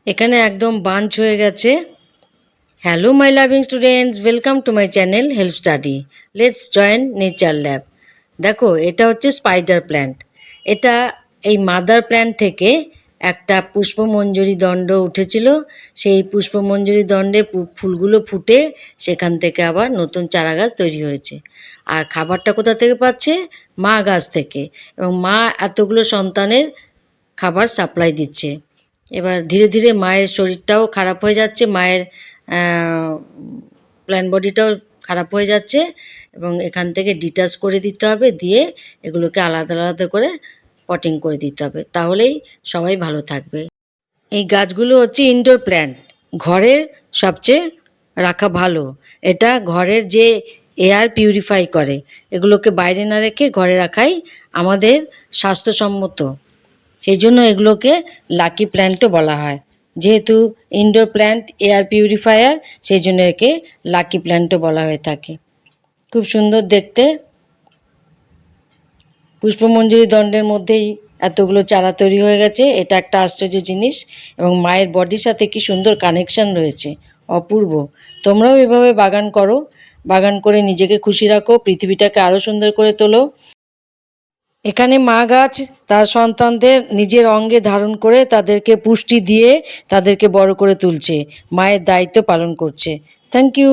এখানে একদম বাঞ্চ হয়ে গেছে। Hello my loving students, welcome to my channel help study. Let's join nature lab. দেখো, এটা হচ্ছে স্পাইডার প্ল্যান্ট। এটা এই মাদার প্ল্যান্ট থেকে একটা পুষ্পমঞ্জরি দণ্ড উঠেছিল। সেই পুষ্পমঞ্জরি দণ্ডে ফুলগুলো ফুটে সেখান থেকে আবার নতুন চারা গাছ তৈরি হয়েছে। আর খাবারটা কোথা থেকে পাচ্ছে? মা গাছ থেকে। এবং মা এতগুলো সন্তানের খাবার সাপ্লাই দিচ্ছে। এবার ধীরে ধীরে মায়ের শরীরটাও খারাপ হয়ে যাচ্ছে, মায়ের প্ল্যান্ট বডিটাও খারাপ হয়ে যাচ্ছে, এবং এখান থেকে ডিটাচ করে দিতে হবে, দিয়ে এগুলোকে আলাদা আলাদা করে পটিং করে দিতে হবে, তাহলেই সবাই ভালো থাকবে। এই গাছগুলো হচ্ছে ইনডোর প্ল্যান্ট, ঘরে সবচেয়ে রাখা ভালো। এটা ঘরের যে এয়ার পিউরিফাই করে, এগুলোকে বাইরে না রেখে ঘরে রাখাই আমাদের স্বাস্থ্যসম্মত। সেই জন্য এগুলোকে লাকি প্ল্যান্টও বলা হয়। যেহেতু ইনডোর প্ল্যান্ট এয়ার পিউরিফায়ার, সেই জন্য একে লাকি প্ল্যান্টও বলা হয়ে থাকে। খুব সুন্দর দেখতে। পুষ্পমঞ্জরি দণ্ডের মধ্যেই এতগুলো চারা তৈরি হয়ে গেছে, এটা একটা আশ্চর্য জিনিস। এবং মায়ের বডির সাথে কি সুন্দর কানেকশন রয়েছে, অপূর্ব। তোমরাও এভাবে বাগান করো, বাগান করে নিজেকে খুশি রাখো, পৃথিবীটাকে আরও সুন্দর করে তোলো। এখানে মা গাছ তার সন্তানদের নিজের অঙ্গে ধারণ করে তাদেরকে পুষ্টি দিয়ে তাদেরকে বড় করে তুলছে, মায়ের দায়িত্ব পালন করছে। Thank you.